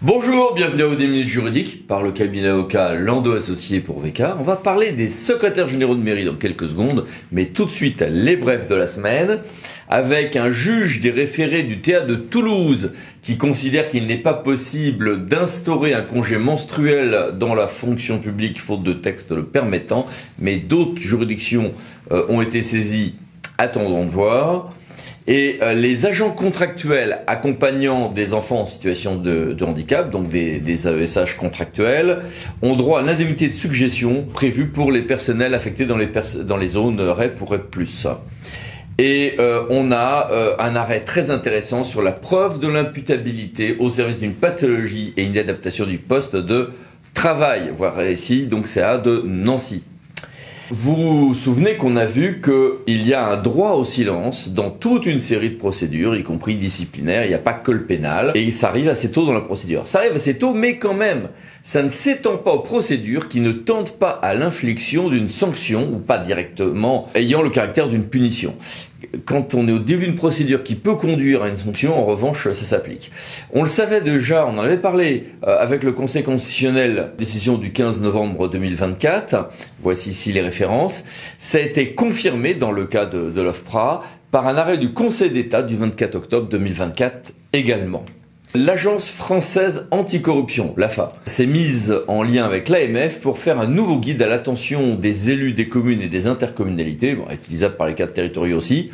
Bonjour, bienvenue aux 10 minutes juridiques par le cabinet avocat Landau Associés pour VK. On va parler des secrétaires généraux de mairie dans quelques secondes, mais tout de suite les brefs de la semaine avec un juge des référés du théâtre de Toulouse qui considère qu'il n'est pas possible d'instaurer un congé menstruel dans la fonction publique faute de texte le permettant, mais d'autres juridictions ont été saisies, attendons de voir. Et les agents contractuels accompagnant des enfants en situation de handicap, donc des AESH contractuels, ont droit à l'indemnité de suggestion prévue pour les personnels affectés dans les zones REP ou REP+. Et on a un arrêt très intéressant sur la preuve de l'imputabilité au service d'une pathologie et une adaptation du poste de travail, voire ici, donc CA de Nancy. Vous vous souvenez qu'on a vu qu'il y a un droit au silence dans toute une série de procédures, y compris disciplinaires, il n'y a pas que le pénal, et ça arrive assez tôt dans la procédure. Ça arrive assez tôt, mais quand même, ça ne s'étend pas aux procédures qui ne tentent pas à l'infliction d'une sanction, ou pas directement ayant le caractère d'une punition. Quand on est au début d'une procédure qui peut conduire à une sanction, en revanche, ça s'applique. On le savait déjà, on en avait parlé avec le Conseil constitutionnel, décision du 15 novembre 2024, voici ici les références, ça a été confirmé dans le cas de l'OFPRA par un arrêt du Conseil d'État du 24 octobre 2024 également. L'Agence française anticorruption, l'AFA, s'est mise en lien avec l'AMF pour faire un nouveau guide à l'attention des élus des communes et des intercommunalités, utilisable par les cadres territoriaux aussi,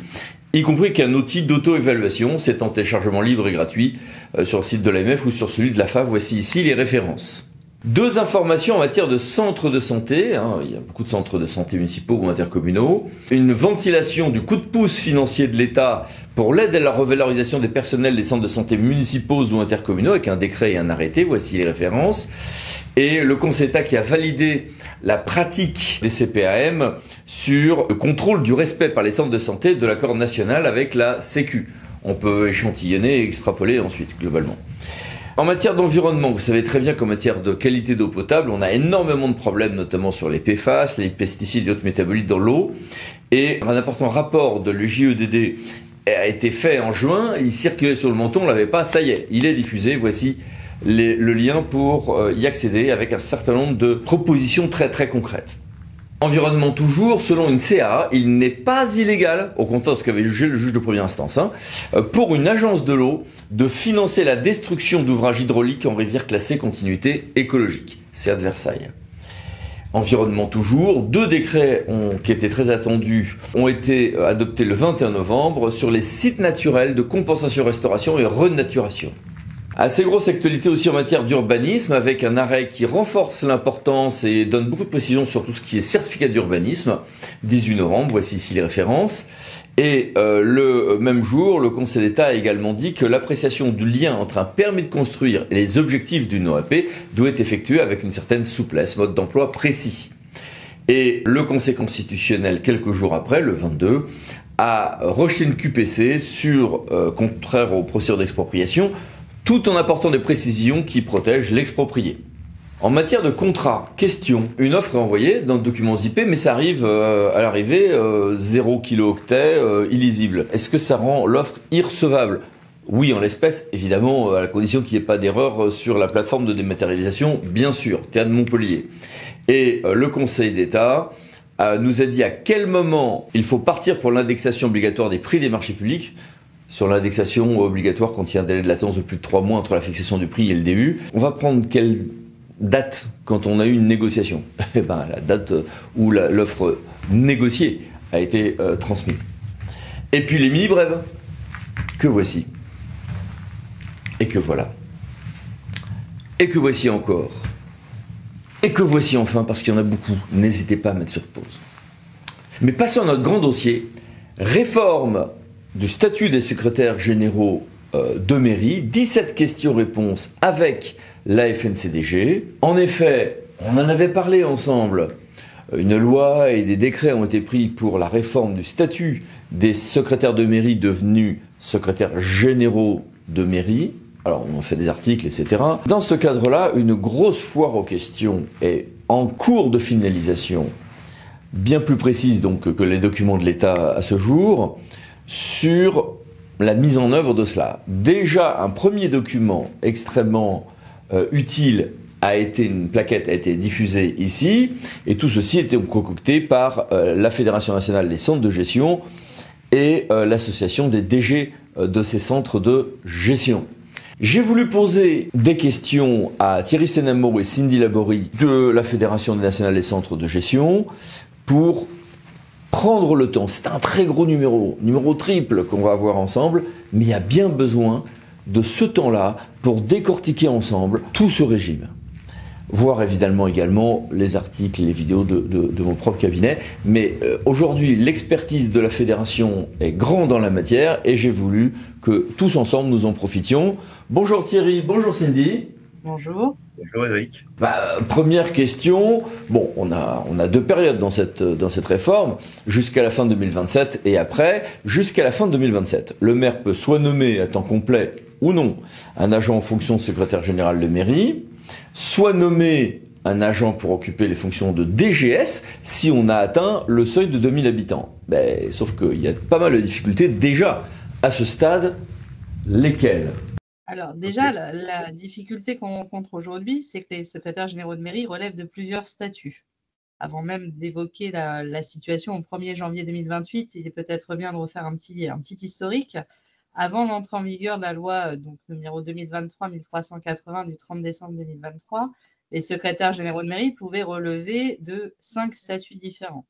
y compris qu'un outil d'auto-évaluation, c'est en téléchargement libre et gratuit sur le site de l'AMF ou sur celui de l'AFA. Voici ici les références. Deux informations en matière de centres de santé, il y a beaucoup de centres de santé municipaux ou intercommunaux, une ventilation du coup de pouce financier de l'État pour l'aide à la revalorisation des personnels des centres de santé municipaux ou intercommunaux avec un décret et un arrêté, voici les références, et le Conseil d'État qui a validé la pratique des CPAM sur le contrôle du respect par les centres de santé de l'accord national avec la Sécu. On peut échantillonner et extrapoler ensuite, globalement. En matière d'environnement, vous savez très bien qu'en matière de qualité d'eau potable, on a énormément de problèmes, notamment sur les PFAS, les pesticides et autres métabolites dans l'eau. Et un important rapport de l'UJEDD a été fait en juin, il circulait sur le menton, on l'avait pas, ça y est, il est diffusé, voici le lien pour y accéder avec un certain nombre de propositions très très concrètes. Environnement toujours, selon une CA, il n'est pas illégal, au contraire de ce qu'avait jugé le juge de première instance, pour une agence de l'eau de financer la destruction d'ouvrages hydrauliques en rivière classée continuité écologique. C'est à Versailles. Environnement toujours, deux décrets qui étaient très attendus ont été adoptés le 21 novembre sur les sites naturels de compensation, restauration et renaturation. Assez grosse actualité aussi en matière d'urbanisme avec un arrêt qui renforce l'importance et donne beaucoup de précisions sur tout ce qui est certificat d'urbanisme. 18 novembre, voici ici les références. Et le même jour, le Conseil d'État a également dit que l'appréciation du lien entre un permis de construire et les objectifs d'une OAP doit être effectuée avec une certaine souplesse, mode d'emploi précis. Et le Conseil constitutionnel, quelques jours après, le 22, a rejeté une QPC contraire aux procédures d'expropriation, tout en apportant des précisions qui protègent l'exproprié. En matière de contrat, question, une offre est envoyée dans le document ZIP, mais ça arrive à l'arrivée 0 kilooctet illisible. Est-ce que ça rend l'offre irrecevable? Oui, en l'espèce, évidemment, à la condition qu'il n'y ait pas d'erreur sur la plateforme de dématérialisation, bien sûr, Théâtre de Montpellier. Et le Conseil d'État nous a dit à quel moment il faut partir pour l'indexation obligatoire des prix des marchés publics. Sur l'indexation obligatoire quand il y a un délai de latence de plus de 3 mois entre la fixation du prix et le début. On va prendre quelle date quand on a eu une négociation? La date où l'offre négociée a été transmise. Et puis les mini-brèves, que voici. Et que voilà. Et que voici encore. Et que voici enfin, parce qu'il y en a beaucoup. N'hésitez pas à mettre sur pause. Mais passons à notre grand dossier. Réforme du statut des secrétaires généraux de mairie, 17 questions-réponses avec la FNCDG. En effet, on en avait parlé ensemble, une loi et des décrets ont été pris pour la réforme du statut des secrétaires de mairie devenus secrétaires généraux de mairie. Alors on fait des articles, etc. Dans ce cadre-là, une grosse foire aux questions est en cours de finalisation, bien plus précise donc que les documents de l'État à ce jour, sur la mise en œuvre de cela. Déjà un premier document extrêmement utile une plaquette a été diffusée ici, et tout ceci était concocté par la Fédération nationale des centres de gestion et l'association des DG de ces centres de gestion. J'ai voulu poser des questions à Thierry Sénamo et Cindy Laborie de la Fédération nationale des centres de gestion pour prendre le temps. C'est un très gros numéro triple qu'on va avoir ensemble, mais il y a bien besoin de ce temps-là pour décortiquer ensemble tout ce régime. Voir évidemment également les articles et les vidéos de mon propre cabinet. Mais aujourd'hui, l'expertise de la fédération est grande dans la matière et j'ai voulu que tous ensemble nous en profitions. Bonjour Thierry, bonjour Cindy. Bonjour. Bonjour Eric. Première question, bon, on a deux périodes dans cette réforme, jusqu'à la fin 2027 et après, jusqu'à la fin 2027. Le maire peut soit nommer à temps complet ou non un agent en fonction de secrétaire général de mairie, soit nommer un agent pour occuper les fonctions de DGS si on a atteint le seuil de 2000 habitants. Sauf qu'il y a pas mal de difficultés déjà à ce stade. Lesquelles ? Alors déjà, la difficulté qu'on rencontre aujourd'hui, c'est que les secrétaires généraux de mairie relèvent de plusieurs statuts. Avant même d'évoquer la situation au 1er janvier 2028, il est peut-être bien de refaire un petit historique. Avant l'entrée en vigueur de la loi numéro 2023-1380 du 30 décembre 2023, les secrétaires généraux de mairie pouvaient relever de 5 statuts différents.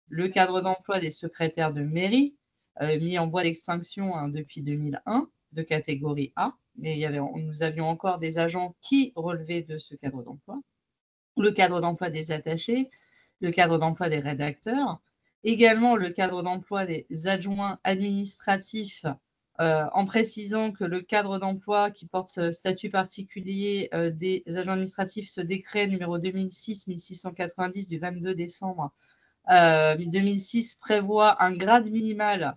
Le cadre d'emploi des secrétaires de mairie, mis en voie d'extinction depuis 2001, de catégorie A, mais nous avions encore des agents qui relevaient de ce cadre d'emploi. Le cadre d'emploi des attachés, le cadre d'emploi des rédacteurs, également le cadre d'emploi des adjoints administratifs, en précisant que le cadre d'emploi qui porte ce statut particulier des agents administratifs, ce décret numéro 2006-1690 du 22 décembre 2006 prévoit un grade minimal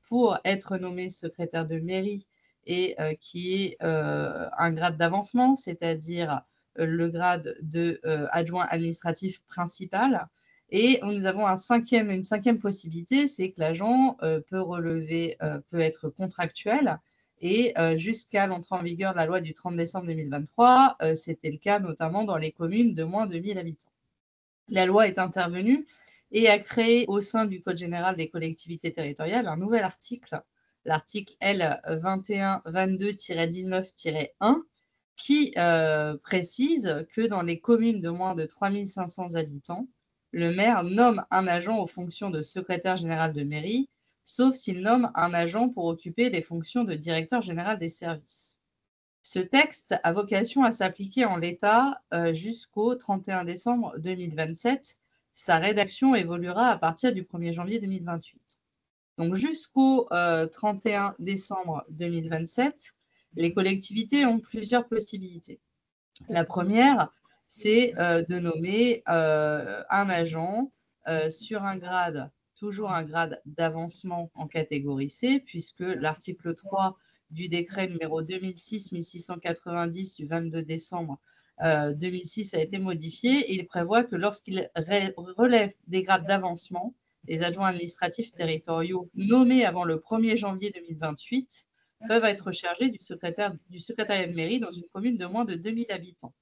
pour être nommé secrétaire de mairie et qui est un grade d'avancement, c'est-à-dire le grade de adjoint administratif principal. Et nous avons une cinquième possibilité, c'est que l'agent peut être contractuel. Et jusqu'à l'entrée en vigueur de la loi du 30 décembre 2023, c'était le cas notamment dans les communes de moins de 1000 habitants. La loi est intervenue et a créé au sein du Code général des collectivités territoriales un nouvel article, l'article L2122-19-1, qui précise que dans les communes de moins de 3500 habitants, le maire nomme un agent aux fonctions de secrétaire général de mairie, sauf s'il nomme un agent pour occuper les fonctions de directeur général des services. Ce texte a vocation à s'appliquer en l'état jusqu'au 31 décembre 2027. Sa rédaction évoluera à partir du 1er janvier 2028. Donc jusqu'au 31 décembre 2027, les collectivités ont plusieurs possibilités. La première, c'est de nommer un agent sur un grade, toujours un grade d'avancement en catégorie C, puisque l'article 3 du décret numéro 2006-1690 du 22 décembre 2006 a été modifié et il prévoit que lorsqu'il relève des grades d'avancement, les adjoints administratifs territoriaux nommés avant le 1er janvier 2028 peuvent être chargés du secrétariat de mairie dans une commune de moins de 2000 habitants.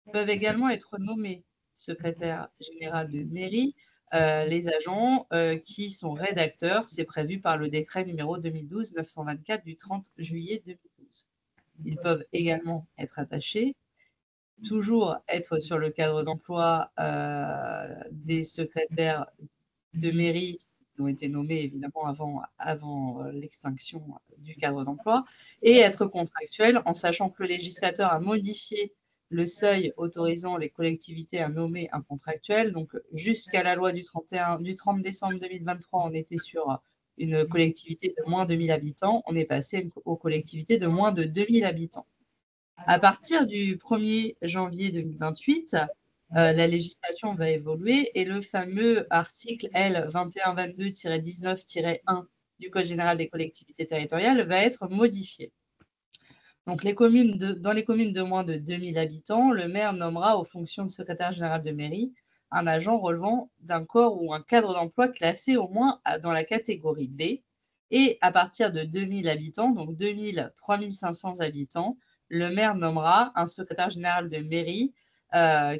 Ils peuvent également être nommés secrétaire général de mairie les agents qui sont rédacteurs, c'est prévu par le décret numéro 2012-924 du 30 juillet 2012. Ils peuvent également être attachés, toujours être sur le cadre d'emploi des secrétaires de mairie qui ont été nommés évidemment avant l'extinction du cadre d'emploi, et être contractuels, en sachant que le législateur a modifié le seuil autorisant les collectivités à nommer un contractuel. Donc, jusqu'à la loi du 30 décembre 2023, on était sur une collectivité de moins de 1000 habitants. On est passé aux collectivités de moins de 2000 habitants. À partir du 1er janvier 2028, la législation va évoluer et le fameux article L2122-19-1 du Code général des collectivités territoriales va être modifié. Donc, dans les communes de moins de 2000 habitants, le maire nommera aux fonctions de secrétaire général de mairie un agent relevant d'un corps ou un cadre d'emploi classé au moins dans la catégorie B. Et à partir de 2000 habitants, donc 2000-3500 habitants, le maire nommera un secrétaire général de mairie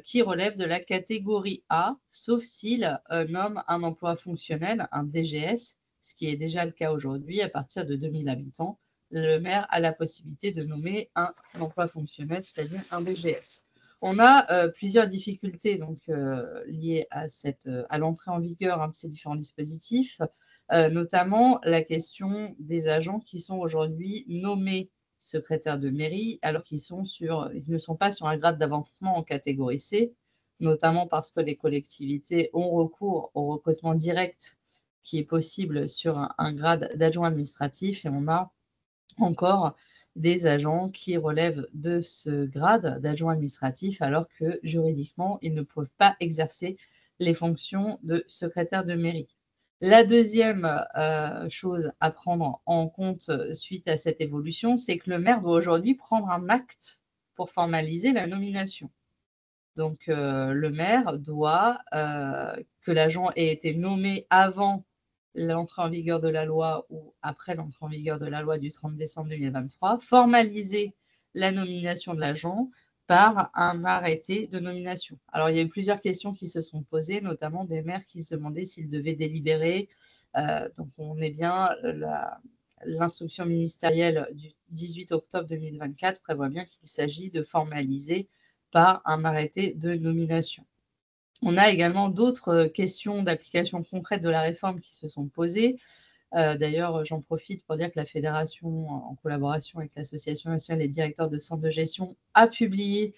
qui relève de la catégorie A, sauf s'il nomme un emploi fonctionnel, un DGS, ce qui est déjà le cas aujourd'hui. À partir de 2000 habitants, le maire a la possibilité de nommer un emploi fonctionnel, c'est-à-dire un DGS. On a plusieurs difficultés donc, liées à l'entrée en vigueur de ces différents dispositifs, notamment la question des agents qui sont aujourd'hui nommés secrétaires de mairie alors qu'ils ne sont pas sur un grade d'avancement en catégorie C, notamment parce que les collectivités ont recours au recrutement direct qui est possible sur un grade d'adjoint administratif, et on a encore des agents qui relèvent de ce grade d'adjoint administratif alors que juridiquement, ils ne peuvent pas exercer les fonctions de secrétaire de mairie. La deuxième chose à prendre en compte suite à cette évolution, c'est que le maire doit aujourd'hui prendre un acte pour formaliser la nomination. Donc, le maire doit, que l'agent ait été nommé avant l'entrée en vigueur de la loi ou après l'entrée en vigueur de la loi du 30 décembre 2023, formaliser la nomination de l'agent par un arrêté de nomination. Alors, il y a eu plusieurs questions qui se sont posées, notamment des maires qui se demandaient s'ils devaient délibérer. Donc, on est bien, l'instruction ministérielle du 18 octobre 2024 prévoit bien qu'il s'agit de formaliser par un arrêté de nomination. On a également d'autres questions d'application concrète de la réforme qui se sont posées. D'ailleurs, j'en profite pour dire que la Fédération, en collaboration avec l'Association nationale des directeurs de centres de gestion, a publié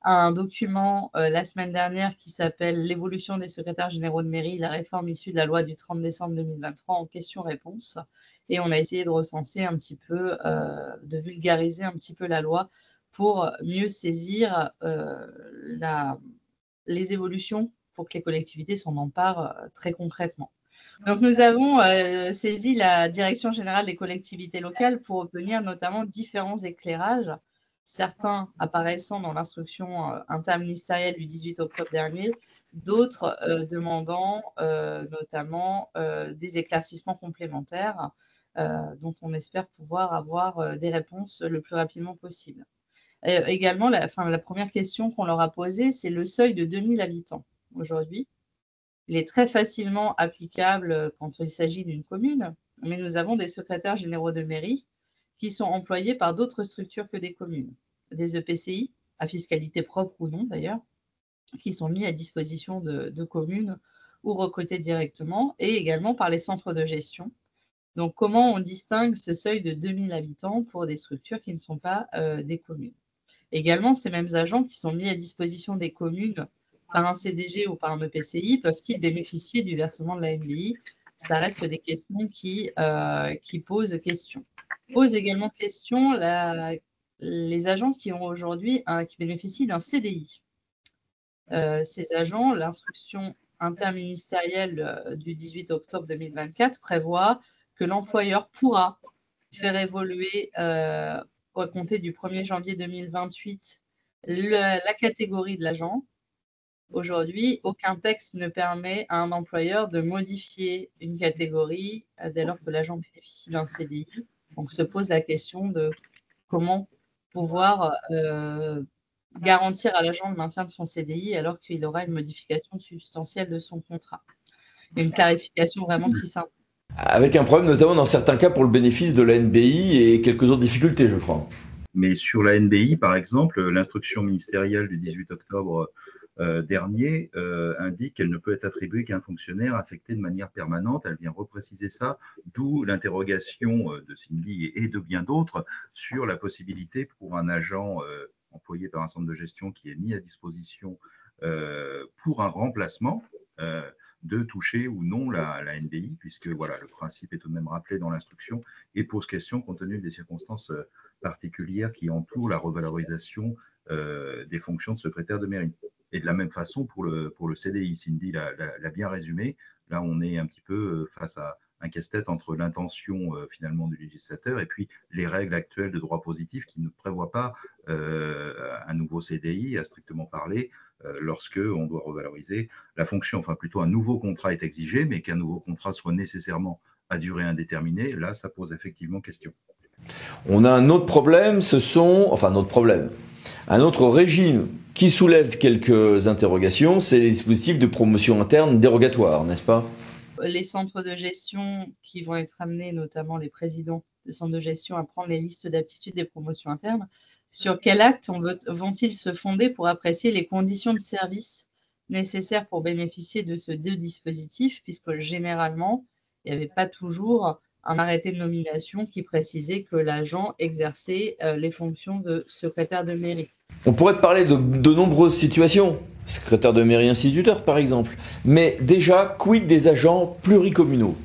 un document la semaine dernière qui s'appelle « L'évolution des secrétaires généraux de mairie, la réforme issue de la loi du 30 décembre 2023 en questions-réponses ». Et on a essayé de recenser un petit peu, de vulgariser un petit peu la loi pour mieux saisir les évolutions pour que les collectivités s'en emparent très concrètement. Donc, nous avons saisi la Direction générale des collectivités locales pour obtenir notamment différents éclairages, certains apparaissant dans l'instruction interministérielle du 18 octobre dernier, d'autres demandant notamment des éclaircissements complémentaires. Donc, on espère pouvoir avoir des réponses le plus rapidement possible. Également, la première question qu'on leur a posée, c'est le seuil de 2000 habitants aujourd'hui. Il est très facilement applicable quand il s'agit d'une commune, mais nous avons des secrétaires généraux de mairie qui sont employés par d'autres structures que des communes, des EPCI, à fiscalité propre ou non d'ailleurs, qui sont mis à disposition de communes ou recrutés directement, et également par les centres de gestion. Donc, comment on distingue ce seuil de 2000 habitants pour des structures qui ne sont pas des communes? Également, ces mêmes agents qui sont mis à disposition des communes par un CDG ou par un EPCI peuvent-ils bénéficier du versement de la NBI? Ça reste des questions qui posent question. Pose également question les agents qui ont aujourd'hui, qui bénéficient d'un CDI. Ces agents, l'instruction interministérielle du 18 octobre 2024 prévoit que l'employeur pourra faire évoluer à compter du 1er janvier 2028 la catégorie de l'agent. Aujourd'hui, aucun texte ne permet à un employeur de modifier une catégorie dès lors que l'agent bénéficie d'un CDI. Donc, se pose la question de comment pouvoir garantir à l'agent le maintien de son CDI alors qu'il aura une modification substantielle de son contrat. Il y a une clarification vraiment qui s'impose. Avec un problème notamment dans certains cas pour le bénéfice de la NBI et quelques autres difficultés, je crois. Mais sur la NBI, par exemple, l'instruction ministérielle du 18 octobre dernier indique qu'elle ne peut être attribuée qu'à un fonctionnaire affecté de manière permanente. Elle vient repréciser ça, d'où l'interrogation de Cindy et de bien d'autres sur la possibilité pour un agent employé par un centre de gestion qui est mis à disposition pour un remplacement de toucher ou non la NBI, puisque voilà, le principe est tout de même rappelé dans l'instruction et pose question compte tenu des circonstances particulières qui entourent la revalorisation des fonctions de secrétaire de mairie. Et de la même façon pour le CDI, Cindy l'a bien résumé. Là, on est un petit peu face à un casse-tête entre l'intention finalement du législateur et puis les règles actuelles de droit positif qui ne prévoient pas un nouveau CDI à strictement parler lorsque on doit revaloriser la fonction. Enfin, plutôt un nouveau contrat est exigé, mais qu'un nouveau contrat soit nécessairement à durée indéterminée, là, ça pose effectivement question. On a un autre problème, un autre régime qui soulève quelques interrogations, c'est les dispositifs de promotion interne dérogatoires, n'est-ce pas? Les centres de gestion qui vont être amenés, notamment les présidents de centres de gestion, à prendre les listes d'aptitude des promotions internes, sur quel acte vont-ils se fonder pour apprécier les conditions de service nécessaires pour bénéficier de ce deux dispositifs, puisque généralement, il n'y avait pas toujours un arrêté de nomination qui précisait que l'agent exerçait les fonctions de secrétaire de mairie. On pourrait parler de nombreuses situations, secrétaire de mairie instituteur par exemple, mais déjà, quid des agents pluricommunaux?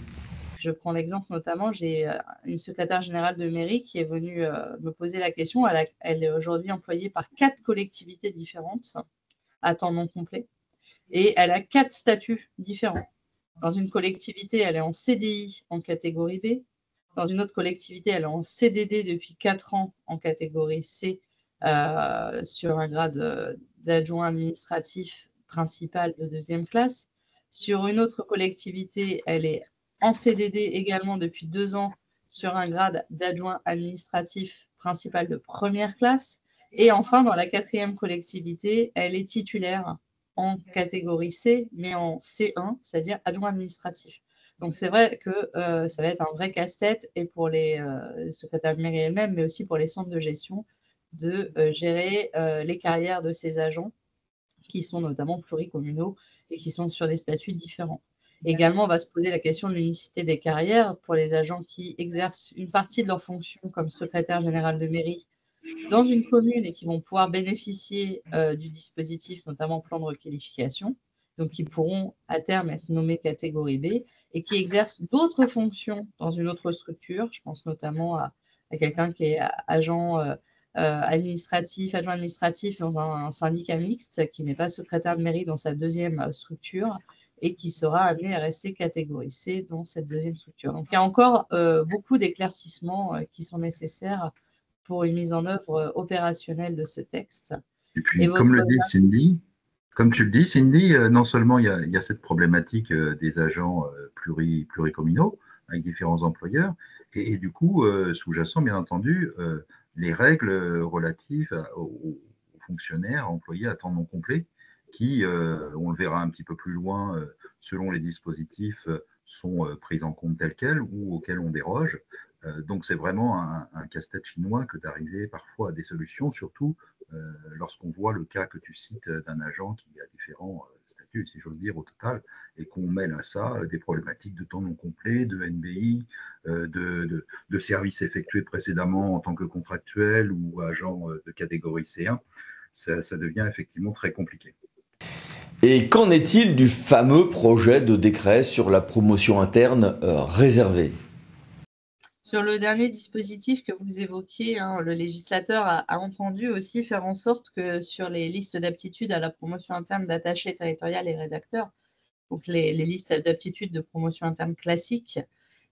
Je prends l'exemple notamment, j'ai une secrétaire générale de mairie qui est venue me poser la question. Elle est aujourd'hui employée par 4 collectivités différentes à temps non complet et elle a 4 statuts différents. Dans une collectivité, elle est en CDI en catégorie B. Dans une autre collectivité, elle est en CDD depuis 4 ans en catégorie C sur un grade d'adjoint administratif principal de 2e classe. Sur une autre collectivité, elle est en CDD également depuis 2 ans sur un grade d'adjoint administratif principal de 1re classe. Et enfin, dans la 4e collectivité, elle est titulaire en catégorie C, mais en C1, c'est-à-dire adjoint administratif. Donc, c'est vrai que ça va être un vrai casse-tête, et pour les secrétaires de mairie elles-mêmes, mais aussi pour les centres de gestion, de gérer les carrières de ces agents qui sont notamment pluricommunaux et qui sont sur des statuts différents. Également, on va se poser la question de l'unicité des carrières pour les agents qui exercent une partie de leurs fonctions comme secrétaire général de mairie dans une commune et qui vont pouvoir bénéficier du dispositif, notamment plan de requalification, donc qui pourront à terme être nommés catégorie B, et qui exercent d'autres fonctions dans une autre structure. Je pense notamment à quelqu'un qui est agent adjoint administratif dans un syndicat mixte, qui n'est pas secrétaire de mairie dans sa 2e structure, et qui sera amené à rester catégorie C dans cette 2e structure. Donc, il y a encore beaucoup d'éclaircissements qui sont nécessaires pour une mise en œuvre opérationnelle de ce texte. Et puis, comme tu le dis, Cindy, non seulement il y a cette problématique des agents pluricommunaux avec différents employeurs, et du coup, sous-jacent, bien entendu, les règles relatives aux fonctionnaires employés à temps non complet, qui, on le verra un petit peu plus loin, selon les dispositifs, sont pris en compte tels quels ou auxquels on déroge. Donc, c'est vraiment un casse-tête chinois que d'arriver parfois à des solutions, surtout lorsqu'on voit le cas que tu cites d'un agent qui a différents statuts, si j'ose dire, au total, et qu'on mêle à ça des problématiques de temps non complet, de NBI, de services effectués précédemment en tant que contractuel ou agent de catégorie C1, ça devient effectivement très compliqué. Et qu'en est-il du fameux projet de décret sur la promotion interne réservée? Sur le dernier dispositif que vous évoquiez, le législateur a entendu aussi faire en sorte que sur les listes d'aptitude à la promotion interne d'attachés territorial et rédacteurs, donc les listes d'aptitude de promotion interne classiques,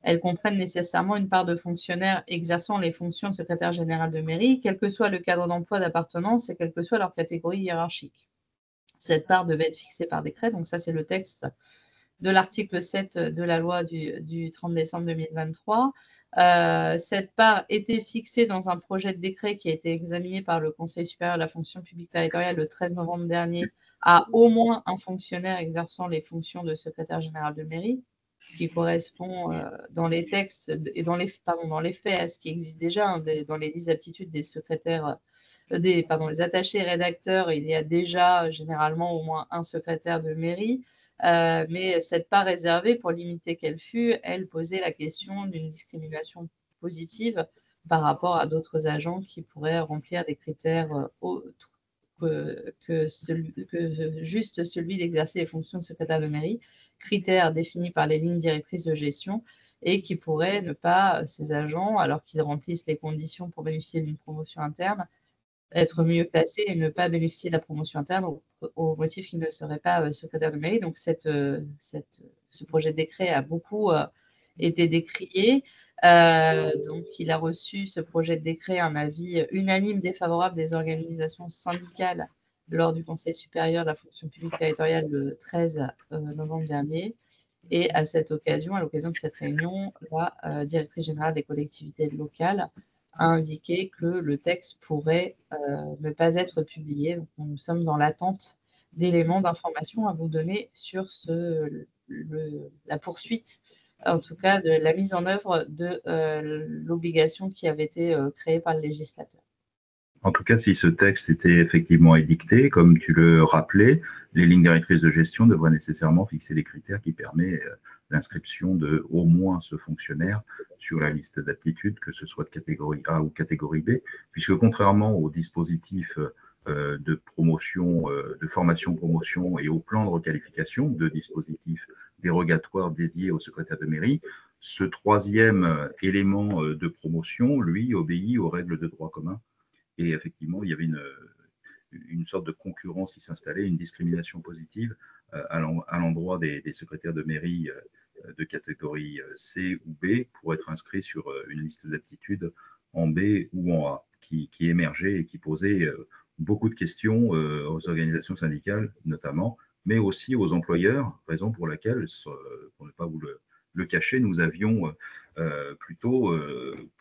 elles comprennent nécessairement une part de fonctionnaires exerçant les fonctions de secrétaire général de mairie, quel que soit le cadre d'emploi d'appartenance et quelle que soit leur catégorie hiérarchique. Cette part devait être fixée par décret, donc ça c'est le texte de l'article 7 de la loi du 30 décembre 2023. Cette part était fixée dans un projet de décret qui a été examiné par le Conseil supérieur de la fonction publique territoriale le 13 novembre dernier à au moins un fonctionnaire exerçant les fonctions de secrétaire général de mairie, ce qui correspond dans les textes et dans les faits à ce qui existe déjà dans les listes d'aptitude des secrétaires, des attachés rédacteurs. Il y a déjà généralement au moins un secrétaire de mairie. Mais cette part réservée, pour limiter qu'elle fût, elle posait la question d'une discrimination positive par rapport à d'autres agents qui pourraient remplir des critères autres que juste celui d'exercer les fonctions de secrétaire de mairie, critères définis par les lignes directrices de gestion, et qui pourraient ne pas, ces agents, alors qu'ils remplissent les conditions pour bénéficier d'une promotion interne, être mieux classés et ne pas bénéficier de la promotion interne au motif qu'ils ne seraient pas secrétaire de mairie. Donc, ce projet de décret a beaucoup été décrié. Donc, il a reçu, ce projet de décret, un avis unanime défavorable des organisations syndicales lors du Conseil supérieur de la fonction publique territoriale le 13 novembre dernier. Et à cette occasion, à l'occasion de cette réunion, la directrice générale des collectivités locales a indiqué que le texte pourrait ne pas être publié. Donc, nous sommes dans l'attente d'éléments d'information à vous donner sur la poursuite, en tout cas de la mise en œuvre de l'obligation qui avait été créée par le législateur. En tout cas, si ce texte était effectivement édicté, comme tu le rappelais, les lignes directrices de gestion devraient nécessairement fixer les critères qui permettent l'inscription de au moins ce fonctionnaire sur la liste d'aptitudes, que ce soit de catégorie A ou catégorie B, puisque contrairement au dispositif de promotion, de formation-promotion et au plan de requalification, deux dispositifs dérogatoires dédiés au secrétaire de mairie, ce troisième élément de promotion, lui, obéit aux règles de droit commun. Et effectivement, il y avait une sorte de concurrence qui s'installait, une discrimination positive à l'endroit des secrétaires de mairie de catégorie C ou B pour être inscrits sur une liste d'aptitudes en B ou en A, qui émergeait et qui posait beaucoup de questions aux organisations syndicales notamment, mais aussi aux employeurs, raison pour laquelle, pour ne pas vous le cacher, nous avions plutôt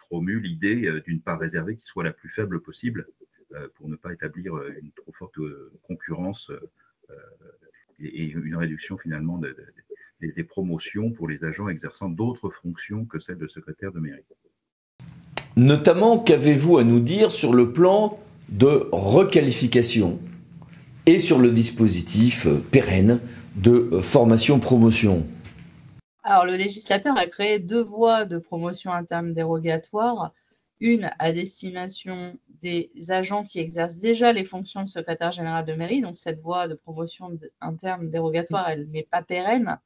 promu l'idée d'une part réservée qui soit la plus faible possible pour ne pas établir une trop forte concurrence et une réduction finalement des promotions pour les agents exerçant d'autres fonctions que celles de secrétaire de mairie. Notamment, qu'avez-vous à nous dire sur le plan de requalification et sur le dispositif pérenne de formation-promotion? Alors, le législateur a créé deux voies de promotion interne dérogatoire, une à destination des agents qui exercent déjà les fonctions de secrétaire général de mairie. Donc, cette voie de promotion interne dérogatoire, elle n'est pas pérenne.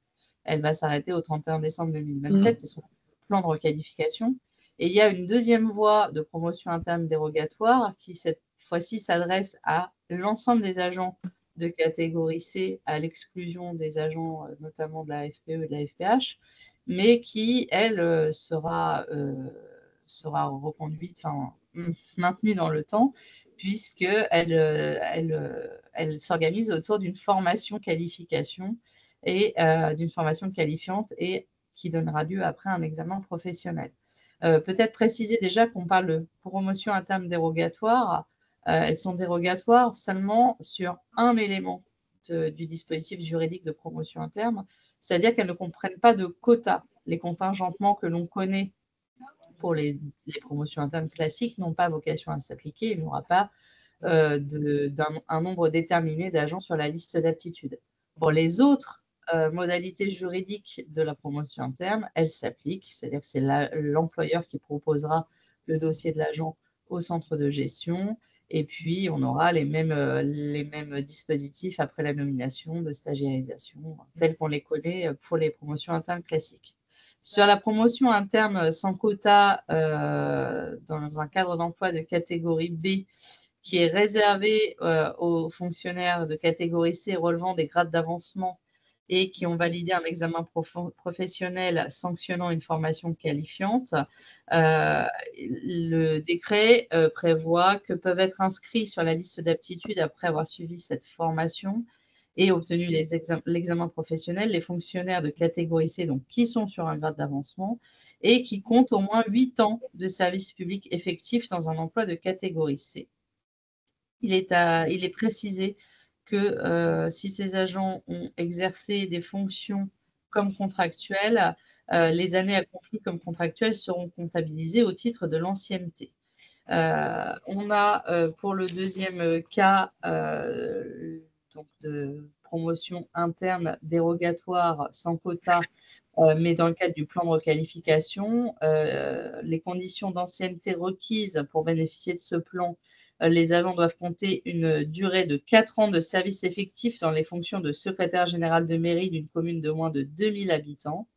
Elle va s'arrêter au 31 décembre 2027. C'est son plan de requalification. Et il y a une deuxième voie de promotion interne dérogatoire qui, cette fois-ci, s'adresse à l'ensemble des agents de catégorie C, à l'exclusion des agents notamment de la FPE et de la FPH, mais qui, elle, sera reconduite, enfin, maintenue dans le temps, puisqu'elle elle s'organise autour d'une formation qualification et d'une formation qualifiante et qui donnera lieu après un examen professionnel. Peut-être préciser déjà qu'on parle de promotion interne dérogatoire. Elles sont dérogatoires seulement sur un élément du dispositif juridique de promotion interne, c'est-à-dire qu'elles ne comprennent pas de quotas. Les contingentements que l'on connaît pour les promotions internes classiques n'ont pas vocation à s'appliquer. Il n'y aura pas un nombre déterminé d'agents sur la liste d'aptitude. Pour les autres modalités juridiques de la promotion interne, elles s'appliquent, c'est-à-dire que c'est l'employeur qui proposera le dossier de l'agent au centre de gestion. Et puis, on aura les mêmes dispositifs après la nomination de stagiairisation, tels qu'on les connaît pour les promotions internes classiques. Sur la promotion interne sans quota dans un cadre d'emploi de catégorie B, qui est réservé aux fonctionnaires de catégorie C relevant des grades d'avancement et qui ont validé un examen professionnel sanctionnant une formation qualifiante, le décret prévoit que peuvent être inscrits sur la liste d'aptitudes après avoir suivi cette formation et obtenu l'examen professionnel les fonctionnaires de catégorie C, donc qui sont sur un grade d'avancement et qui comptent au moins 8 ans de service public effectif dans un emploi de catégorie C. Il est précisé que si ces agents ont exercé des fonctions comme contractuels, les années accomplies comme contractuels seront comptabilisées au titre de l'ancienneté. On a pour le deuxième cas donc de promotion interne dérogatoire sans quota, mais dans le cadre du plan de requalification, les conditions d'ancienneté requises pour bénéficier de ce plan, les agents doivent compter une durée de 4 ans de service effectif dans les fonctions de secrétaire général de mairie d'une commune de moins de 2000 habitants.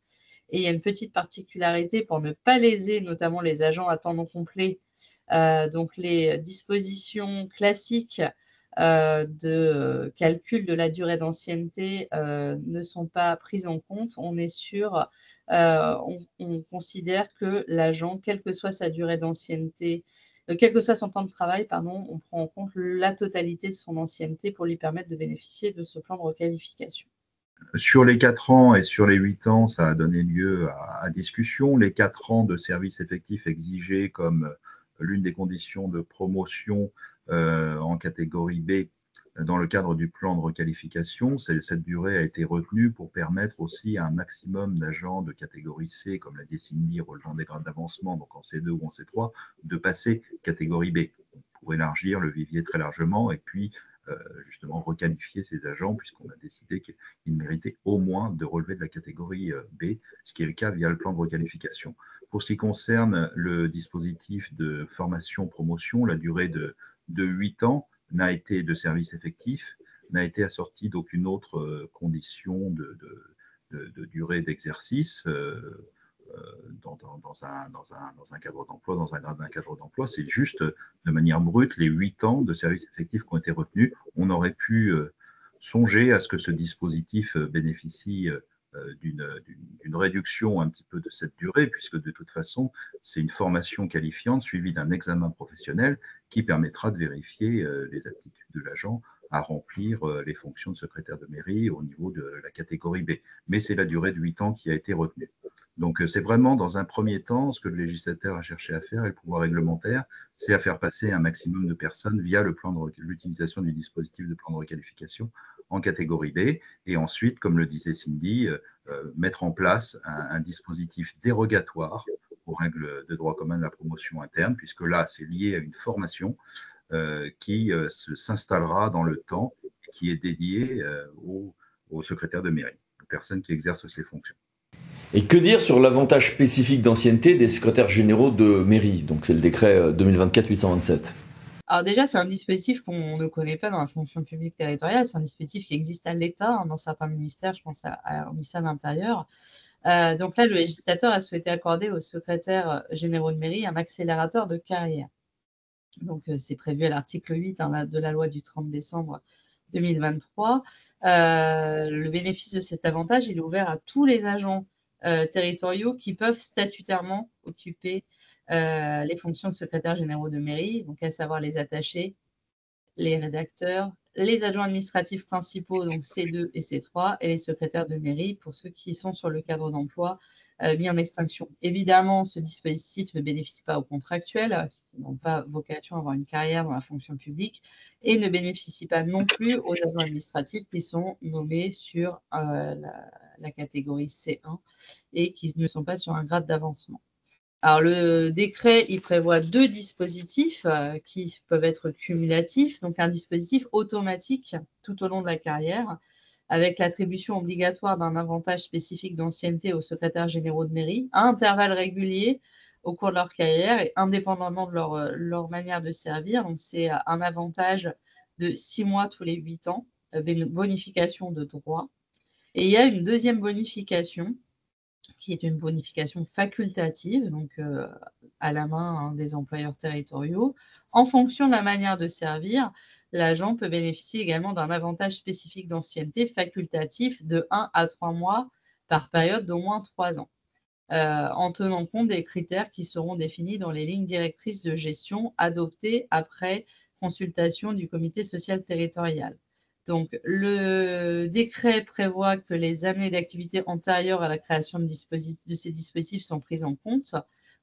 Et il y a une petite particularité pour ne pas léser notamment les agents à temps non complet. Donc les dispositions classiques de calcul de la durée d'ancienneté ne sont pas prises en compte. On est sûr, on considère que l'agent, quelle que soit sa durée d'ancienneté, quel que soit son temps de travail, pardon, on prend en compte la totalité de son ancienneté pour lui permettre de bénéficier de ce plan de requalification. Sur les 4 ans et sur les 8 ans, ça a donné lieu à discussion. Les 4 ans de service effectif exigés comme l'une des conditions de promotion en catégorie B dans le cadre du plan de requalification, cette durée a été retenue pour permettre aussi à un maximum d'agents de catégorie C, comme l'a dit Cindy, relevant des grades d'avancement, donc en C2 ou en C3, de passer catégorie B pour élargir le vivier très largement et puis justement requalifier ces agents, puisqu'on a décidé qu'ils méritaient au moins de relever de la catégorie B, ce qui est le cas via le plan de requalification. Pour ce qui concerne le dispositif de formation-promotion, la durée de 8 ans n'a été de service effectif, n'a été assortie d'aucune autre condition de durée d'exercice dans un cadre d'emploi, dans un grade d'un cadre d'emploi. C'est juste de manière brute les 8 ans de service effectif qui ont été retenus. On aurait pu songer à ce que ce dispositif bénéficie d'une réduction un petit peu de cette durée, puisque de toute façon, c'est une formation qualifiante suivie d'un examen professionnel qui permettra de vérifier les aptitudes de l'agent à remplir les fonctions de secrétaire de mairie au niveau de la catégorie B. Mais c'est la durée de 8 ans qui a été retenue. Donc, c'est vraiment, dans un premier temps, ce que le législateur a cherché à faire, et le pouvoir réglementaire, c'est à faire passer un maximum de personnes via l'utilisation du dispositif de plan de requalification en catégorie B, et ensuite, comme le disait Cindy, mettre en place un dispositif dérogatoire aux règles de droit commun de la promotion interne, puisque là, c'est lié à une formation qui s'installera dans le temps, qui est dédiée aux secrétaires de mairie, aux personnes qui exercent ces fonctions. Et que dire sur l'avantage spécifique d'ancienneté des secrétaires généraux de mairie? Donc c'est le décret 2024-827. Alors déjà, c'est un dispositif qu'on ne connaît pas dans la fonction publique territoriale. C'est un dispositif qui existe à l'État, dans certains ministères, je pense au ministère de l'Intérieur. Donc là, le législateur a souhaité accorder aux secrétaires généraux de mairie un accélérateur de carrière. Donc c'est prévu à l'article 8 de la loi du 30 décembre 2023. Le bénéfice de cet avantage, il est ouvert à tous les agents territoriaux qui peuvent statutairement occuper les fonctions de secrétaire généraux de mairie, donc à savoir les attachés, les rédacteurs, les adjoints administratifs principaux, donc C2 et C3, et les secrétaires de mairie pour ceux qui sont sur le cadre d'emploi mis en extinction. Évidemment, ce dispositif ne bénéficie pas aux contractuels qui n'ont pas vocation à avoir une carrière dans la fonction publique et ne bénéficie pas non plus aux agents administratifs qui sont nommés sur la catégorie C1 et qui ne sont pas sur un grade d'avancement. Alors, le décret, il prévoit 2 dispositifs qui peuvent être cumulatifs. Donc, un dispositif automatique tout au long de la carrière, avec l'attribution obligatoire d'un avantage spécifique d'ancienneté aux secrétaires généraux de mairie, à intervalles réguliers au cours de leur carrière et indépendamment de leur manière de servir. Donc, c'est un avantage de 6 mois tous les 8 ans, bonification de droit. Et il y a une deuxième bonification, qui est une bonification facultative, donc à la main des employeurs territoriaux. En fonction de la manière de servir, l'agent peut bénéficier également d'un avantage spécifique d'ancienneté facultatif de 1 à 3 mois par période d'au moins 3 ans, en tenant compte des critères qui seront définis dans les lignes directrices de gestion adoptées après consultation du comité social territorial. Donc, le décret prévoit que les années d'activité antérieures à la création de ces dispositifs sont prises en compte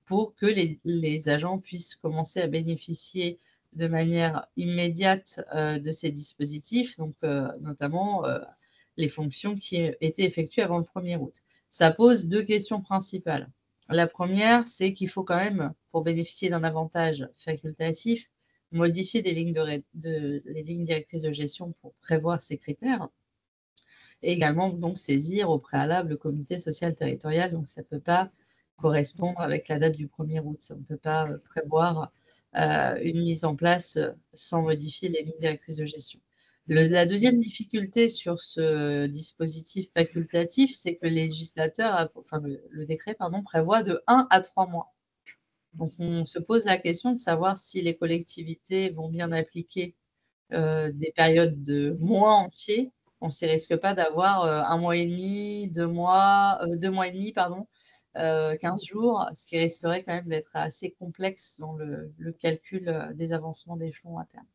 pour que les agents puissent commencer à bénéficier de manière immédiate de ces dispositifs, donc notamment les fonctions qui étaient effectuées avant le 1er août. Ça pose 2 questions principales. La première, c'est qu'il faut quand même, pour bénéficier d'un avantage facultatif, modifier les lignes directrices de gestion pour prévoir ces critères et également donc saisir au préalable le comité social territorial. Donc ça ne peut pas correspondre avec la date du 1er août. Ça ne peut pas prévoir une mise en place sans modifier les lignes directrices de gestion. La deuxième difficulté sur ce dispositif facultatif, c'est que le décret prévoit de 1 à 3 mois. Donc, on se pose la question de savoir si les collectivités vont bien appliquer des périodes de mois entiers. On ne risque pas d'avoir 1 mois et demi, 2 mois, 2 mois et demi, 15 jours, ce qui risquerait quand même d'être assez complexe dans le calcul des avancements d'échelon à terme.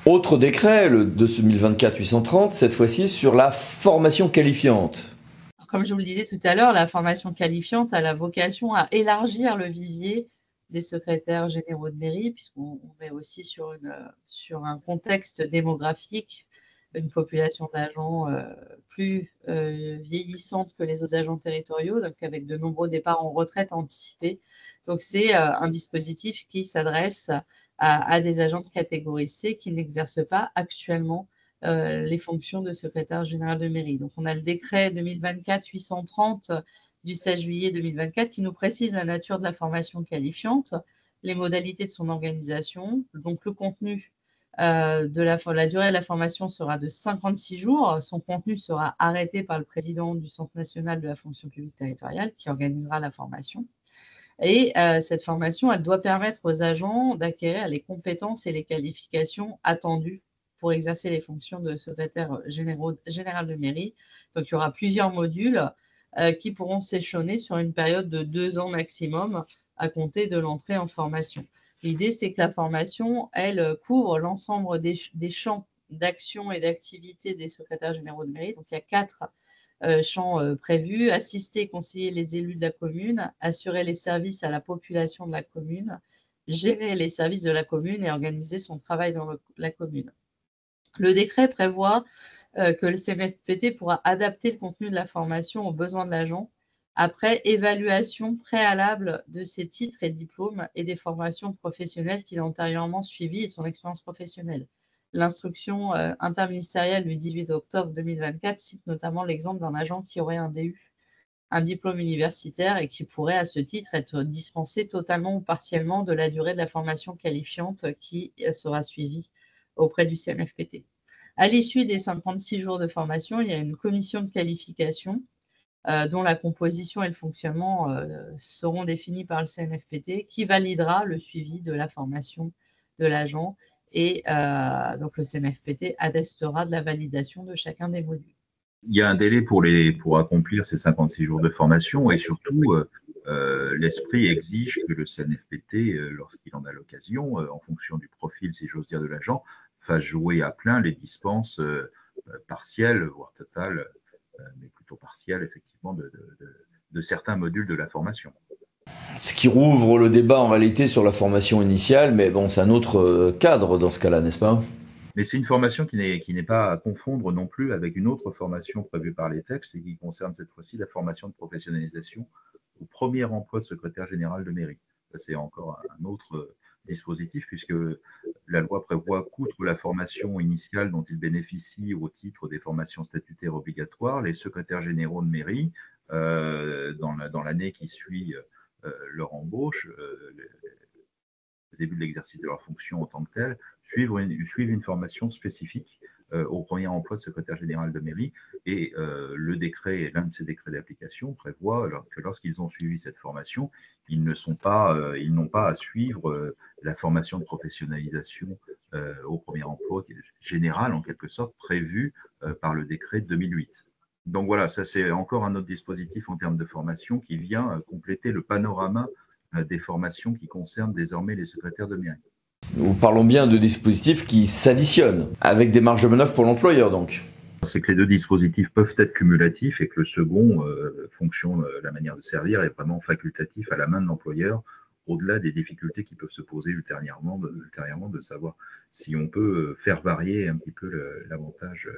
Autre décret, le de 2024-830, cette fois-ci sur la formation qualifiante. Comme je vous le disais tout à l'heure, la formation qualifiante a la vocation à élargir le vivier des secrétaires généraux de mairie, puisqu'on est aussi sur un contexte démographique, une population d'agents plus vieillissante que les autres agents territoriaux, donc avec de nombreux départs en retraite anticipés. Donc c'est un dispositif qui s'adresse à des agents de catégorie C qui n'exercent pas actuellement les fonctions de secrétaire général de mairie. Donc on a le décret 2024-830 du 16 juillet 2024 qui nous précise la nature de la formation qualifiante, les modalités de son organisation, donc le contenu la durée de la formation sera de 56 jours. Son contenu sera arrêté par le président du Centre national de la fonction publique territoriale qui organisera la formation. Et cette formation, elle doit permettre aux agents d'acquérir les compétences et les qualifications attendues pour exercer les fonctions de secrétaire général de mairie. Donc, il y aura plusieurs modules qui pourront s'échelonner sur une période de 2 ans maximum à compter de l'entrée en formation. L'idée, c'est que la formation, elle couvre l'ensemble des champs d'action et d'activité des secrétaires généraux de mairie. Donc, il y a 4 champs prévus: assister et conseiller les élus de la commune, assurer les services à la population de la commune, gérer les services de la commune et organiser son travail dans la commune. Le décret prévoit que le CNFPT pourra adapter le contenu de la formation aux besoins de l'agent après évaluation préalable de ses titres et diplômes et des formations professionnelles qu'il a antérieurement suivies et son expérience professionnelle. L'instruction interministérielle du 18 octobre 2024 cite notamment l'exemple d'un agent qui aurait un DU, un diplôme universitaire, et qui pourrait à ce titre être dispensé totalement ou partiellement de la durée de la formation qualifiante qui sera suivie auprès du CNFPT. À l'issue des 56 jours de formation, il y a une commission de qualification dont la composition et le fonctionnement seront définis par le CNFPT, qui validera le suivi de la formation de l'agent, et donc le CNFPT attestera de la validation de chacun des modules. Il y a un délai pour accomplir ces 56 jours de formation, et surtout, l'esprit exige que le CNFPT, lorsqu'il en a l'occasion, en fonction du profil, si j'ose dire, de l'agent, fasse jouer à plein les dispenses partielles, voire totales, mais plutôt partielles, effectivement, de certains modules de la formation. Ce qui rouvre le débat en réalité sur la formation initiale, mais bon, c'est un autre cadre dans ce cas-là, n'est-ce pas ? Mais c'est une formation qui n'est pas à confondre non plus avec une autre formation prévue par les textes et qui concerne cette fois-ci la formation de professionnalisation au premier emploi de secrétaire général de mairie. C'est encore un autre dispositif, puisque la loi prévoit qu'outre la formation initiale dont ils bénéficient au titre des formations statutaires obligatoires, les secrétaires généraux de mairie, dans l'année qui suit leur embauche, le début de l'exercice de leur fonction en tant que telle, suivent une formation spécifique au premier emploi de secrétaire général de mairie. Et l'un de ces décrets d'application prévoit que lorsqu'ils ont suivi cette formation, ils n'ont pas à suivre la formation de professionnalisation au premier emploi général, en quelque sorte, prévue par le décret de 2008. Donc voilà, ça c'est encore un autre dispositif en termes de formation qui vient compléter le panorama des formations qui concernent désormais les secrétaires de mairie. Nous parlons bien de dispositifs qui s'additionnent, avec des marges de manœuvre pour l'employeur donc. C'est que les deux dispositifs peuvent être cumulatifs et que le second, fonction, la manière de servir, est vraiment facultatif à la main de l'employeur, au-delà des difficultés qui peuvent se poser ultérieurement de savoir si on peut faire varier un petit peu l'avantage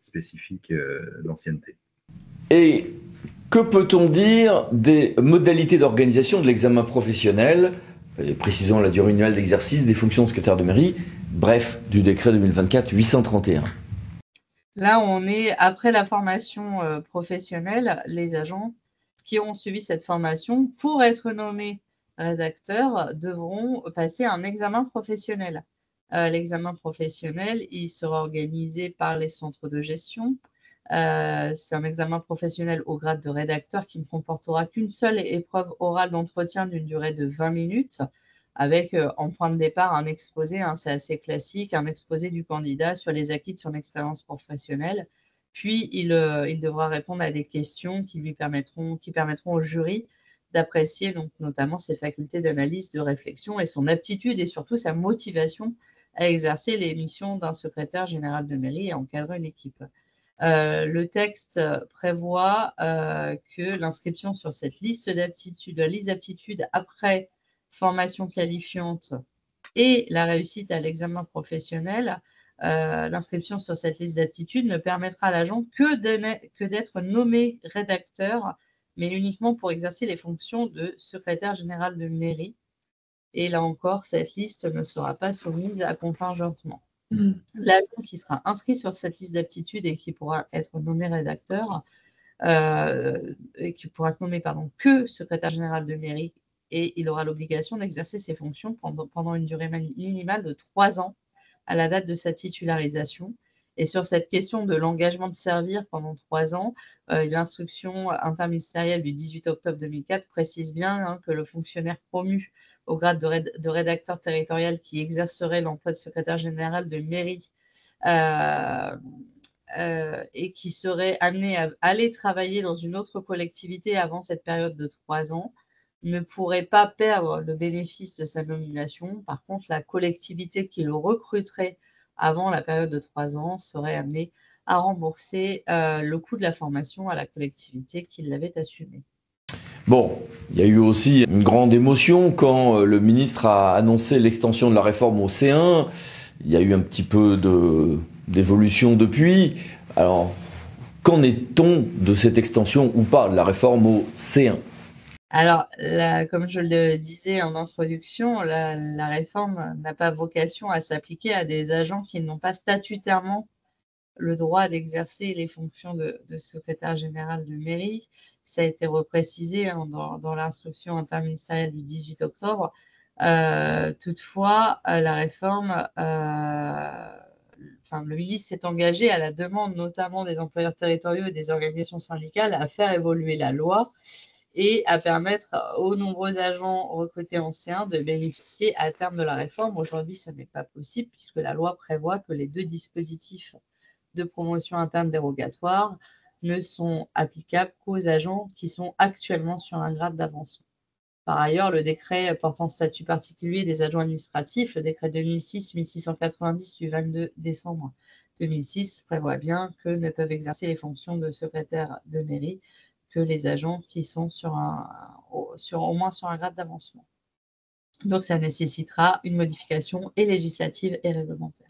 spécifique d'ancienneté. Et que peut-on dire des modalités d'organisation de l'examen professionnel, précisant la durée annuelle d'exercice des fonctions de secrétaire de mairie, bref, du décret 2024-831 ? Là, on est après la formation professionnelle. Les agents qui ont suivi cette formation, pour être nommés rédacteurs, devront passer un examen professionnel. L'examen professionnel, il sera organisé par les centres de gestion. C'est un examen professionnel au grade de rédacteur qui ne comportera qu'une seule épreuve orale d'entretien d'une durée de 20 minutes, avec en point de départ un exposé, c'est assez classique, un exposé du candidat sur les acquis de son expérience professionnelle. Puis il devra répondre à des questions qui permettront au jury d'apprécier donc notamment ses facultés d'analyse, de réflexion et son aptitude et surtout sa motivation à exercer les missions d'un secrétaire général de mairie et à encadrer une équipe. Le texte prévoit que l'inscription sur cette liste d'aptitudes, la liste d'aptitudes après formation qualifiante et la réussite à l'examen professionnel, l'inscription sur cette liste d'aptitudes ne permettra à l'agent que d'être nommé rédacteur, mais uniquement pour exercer les fonctions de secrétaire général de mairie. Et là encore, cette liste ne sera pas soumise à contingentement. L'agent qui sera inscrit sur cette liste d'aptitudes et qui pourra être nommé rédacteur, et qui pourra être nommé que secrétaire général de mairie, et il aura l'obligation d'exercer ses fonctions pendant une durée minimale de 3 ans à la date de sa titularisation. Et sur cette question de l'engagement de servir pendant 3 ans, l'instruction interministérielle du 18 octobre 2004 précise bien que le fonctionnaire promu au grade de rédacteur territorial qui exercerait l'emploi de secrétaire général de mairie et qui serait amené à aller travailler dans une autre collectivité avant cette période de 3 ans ne pourrait pas perdre le bénéfice de sa nomination. Par contre, la collectivité qui le recruterait avant la période de 3 ans serait amenée à rembourser le coût de la formation à la collectivité qui l'avait assumé. Bon, il y a eu aussi une grande émotion quand le ministre a annoncé l'extension de la réforme au C1. Il y a eu un petit peu d'évolution depuis. Alors, qu'en est-on de cette extension ou pas de la réforme au C1 ? Alors, comme je le disais en introduction, la réforme n'a pas vocation à s'appliquer à des agents qui n'ont pas statutairement le droit d'exercer les fonctions de secrétaire général de mairie. Ça a été reprécisé dans l'instruction interministérielle du 18 octobre. Toutefois, la réforme, le ministre s'est engagé à la demande notamment des employeurs territoriaux et des organisations syndicales à faire évoluer la loi et à permettre aux nombreux agents recrutés en C1 de bénéficier à terme de la réforme. Aujourd'hui, ce n'est pas possible puisque la loi prévoit que les 2 dispositifs de promotion interne dérogatoire ne sont applicables qu'aux agents qui sont actuellement sur un grade d'avancement. Par ailleurs, le décret portant statut particulier des agents administratifs, le décret 2006-1690 du 22 décembre 2006, prévoit bien que ne peuvent exercer les fonctions de secrétaire de mairie que les agents qui sont au moins sur un grade d'avancement. Donc, ça nécessitera une modification et législative et réglementaire.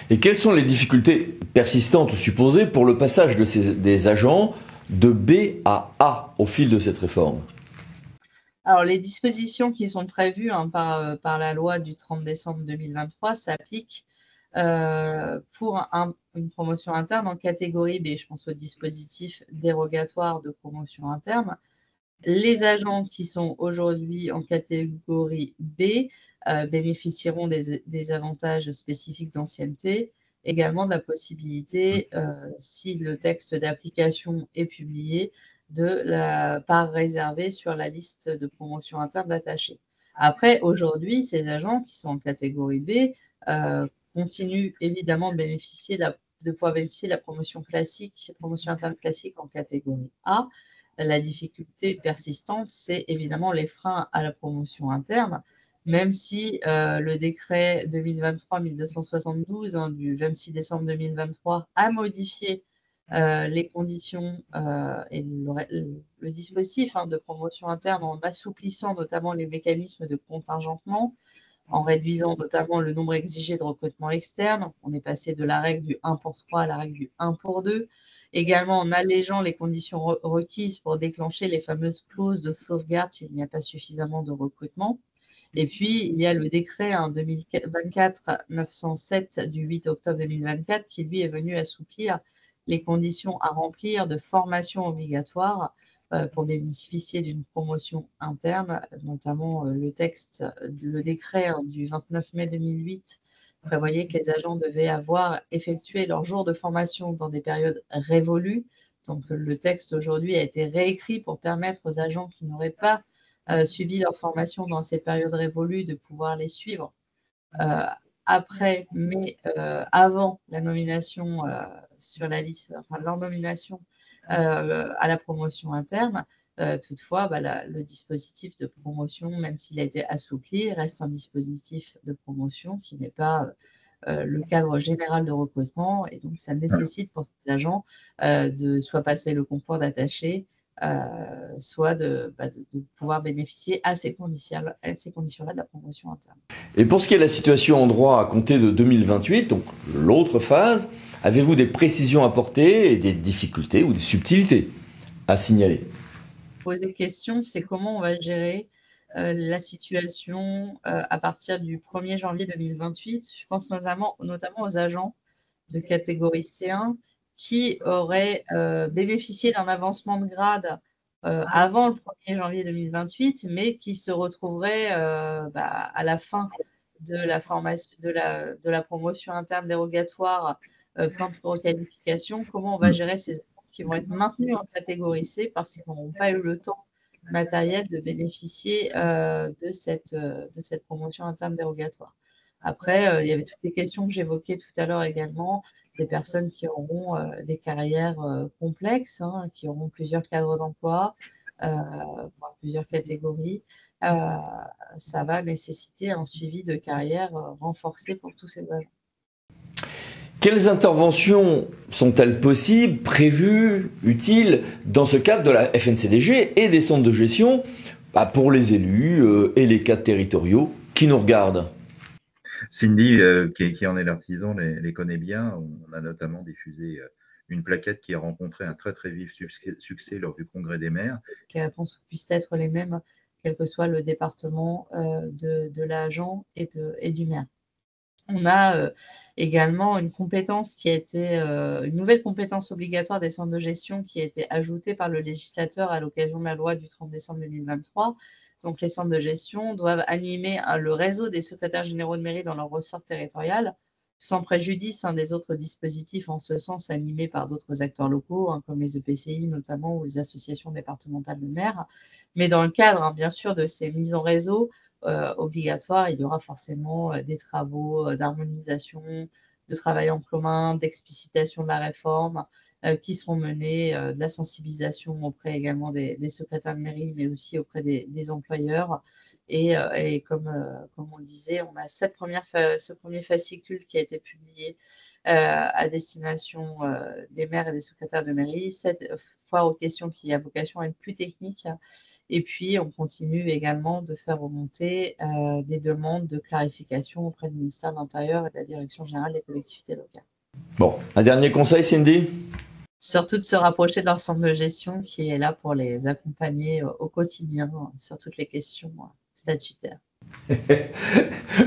Et quelles sont les difficultés persistantes ou supposées pour le passage des agents de B à A au fil de cette réforme ? Alors, les dispositions qui sont prévues par la loi du 30 décembre 2023 s'appliquent pour une promotion interne en catégorie B. Je pense au dispositif dérogatoire de promotion interne. Les agents qui sont aujourd'hui en catégorie B bénéficieront des avantages spécifiques d'ancienneté, également de la possibilité, si le texte d'application est publié, de la part réservée sur la liste de promotion interne d'attachés. Après, aujourd'hui, ces agents qui sont en catégorie B continuent évidemment de pouvoir bénéficier de la promotion interne classique en catégorie A. La difficulté persistante, c'est évidemment les freins à la promotion interne, même si le décret 2023-1272 du 26 décembre 2023 a modifié les conditions et le dispositif de promotion interne en assouplissant notamment les mécanismes de contingentement, en réduisant notamment le nombre exigé de recrutement externe. On est passé de la règle du 1 pour 3 à la règle du 1 pour 2. Également en allégeant les conditions requises pour déclencher les fameuses clauses de sauvegarde s'il n'y a pas suffisamment de recrutement. Et puis, il y a le décret 2024-907 du 8 octobre 2024 qui, lui, est venu assouplir les conditions à remplir de formation obligatoire pour bénéficier d'une promotion interne, notamment le décret du 29 mai 2008 prévoyait que les agents devaient avoir effectué leur jour de formation dans des périodes révolues. Donc, le texte aujourd'hui a été réécrit pour permettre aux agents qui n'auraient pas suivi leur formation dans ces périodes révolues de pouvoir les suivre après, mais avant la nomination sur la liste, leur nomination à la promotion interne. Toutefois, le dispositif de promotion, même s'il a été assoupli, reste un dispositif de promotion qui n'est pas le cadre général de recrutement. Et donc, ça nécessite pour ces agents de soit passer le concours d'attaché, soit de pouvoir bénéficier à ces conditions-là de la promotion interne. Et pour ce qui est de la situation en droit à compter de 2028, donc l'autre phase, avez-vous des précisions à apporter et des difficultés ou des subtilités à signaler? Poser question, c'est comment on va gérer la situation à partir du 1er janvier 2028. Je pense notamment aux agents de catégorie C1 qui auraient bénéficié d'un avancement de grade avant le 1er janvier 2028, mais qui se retrouveraient à la fin de la formation, de la promotion interne dérogatoire, plan de requalification. Comment on va gérer ces agents qui vont être maintenus en catégorie C parce qu'ils n'auront pas eu le temps matériel de bénéficier de cette promotion interne dérogatoire. Après, il y avait toutes les questions que j'évoquais tout à l'heure également, des personnes qui auront des carrières complexes, qui auront plusieurs cadres d'emploi, voire plusieurs catégories. Ça va nécessiter un suivi de carrière renforcé pour tous ces agents. Quelles interventions sont-elles possibles, prévues, utiles dans ce cadre de la FNCDG et des centres de gestion pour les élus et les cadres territoriaux qui nous regardent? Cindy, qui en est l'artisan, les connaît bien. On a notamment diffusé une plaquette qui a rencontré un très très vif succès lors du Congrès des maires. Que les réponses puissent être les mêmes, quel que soit le département de l'agent et du maire. On a également une compétence qui a été une nouvelle compétence obligatoire des centres de gestion qui a été ajoutée par le législateur à l'occasion de la loi du 30 décembre 2023. Donc, les centres de gestion doivent animer le réseau des secrétaires généraux de mairie dans leur ressort territorial, sans préjudice des autres dispositifs en ce sens animés par d'autres acteurs locaux, comme les EPCI notamment ou les associations départementales de maires. Mais dans le cadre, bien sûr, de ces mises en réseau obligatoires, il y aura forcément des travaux d'harmonisation, de travail en commun, d'explicitation de la réforme qui seront menés, de la sensibilisation auprès également des secrétaires de mairie, mais aussi auprès des employeurs. Et comme on le disait, on a ce premier fascicule qui a été publié à destination des maires et des secrétaires de mairie, cette foire aux questions qui a vocation à être plus technique. Et puis, on continue également de faire remonter des demandes de clarification auprès du ministère de l'Intérieur et de la Direction générale des collectivités locales. Bon, un dernier conseil, Cindy? Surtout de se rapprocher de leur centre de gestion qui est là pour les accompagner au quotidien sur toutes les questions statutaires. Mais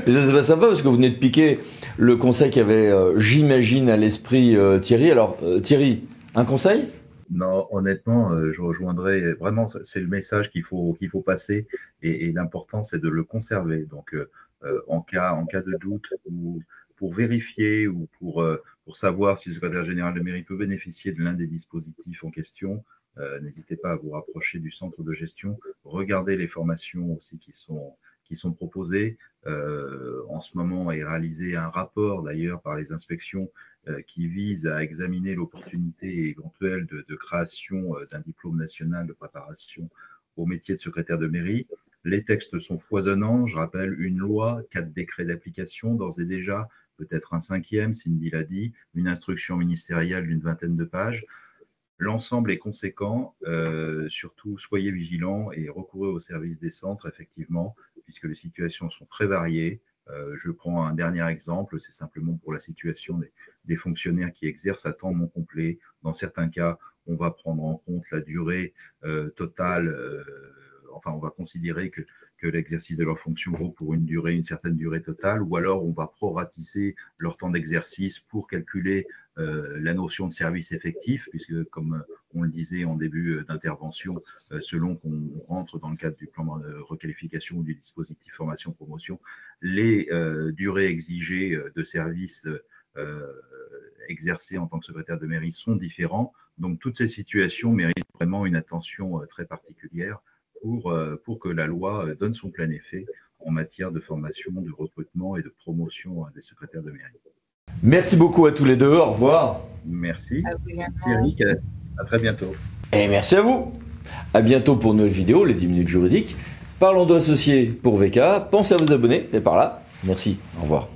ça, c'est pas sympa parce que vous venez de piquer le conseil qu'avait, j'imagine, à l'esprit Thierry. Alors, Thierry, un conseil? Non, honnêtement, je rejoindrais vraiment, c'est le message qu'il faut passer et l'important, c'est de le conserver. Donc, en cas de doute ou pour vérifier ou pour savoir si le secrétaire général de mairie peut bénéficier de l'un des dispositifs en question, n'hésitez pas à vous rapprocher du centre de gestion. Regardez les formations aussi qui sont proposées. En ce moment est réalisé un rapport d'ailleurs par les inspections qui vise à examiner l'opportunité éventuelle de création d'un diplôme national de préparation au métier de secrétaire de mairie. Les textes sont foisonnants. Je rappelle une loi, 4 décrets d'application, d'ores et déjà, peut-être un 5e, Cindy l'a dit, une instruction ministérielle d'une 20aine de pages. L'ensemble est conséquent, surtout soyez vigilants et recourez au service des centres, effectivement, puisque les situations sont très variées. Je prends un dernier exemple, c'est simplement pour la situation des fonctionnaires qui exercent à temps non complet. Dans certains cas, on va prendre en compte la durée totale, on va considérer que l'exercice de leur fonction vaut pour une certaine durée totale, ou alors on va proratiser leur temps d'exercice pour calculer la notion de service effectif, puisque comme on le disait en début d'intervention, selon qu'on rentre dans le cadre du plan de requalification ou du dispositif formation-promotion, les durées exigées de service exercées en tant que secrétaire de mairie sont différents. Donc toutes ces situations méritent vraiment une attention très particulière pour que la loi donne son plein effet en matière de formation, de recrutement et de promotion des secrétaires de mairie. Merci beaucoup à tous les deux, au revoir. Merci. Eric, à très bientôt. Et merci à vous. À bientôt pour une nouvelle vidéo, les 10 minutes juridiques. Parlons d'associés pour VK. Pensez à vous abonner, c'est par là. Merci, au revoir.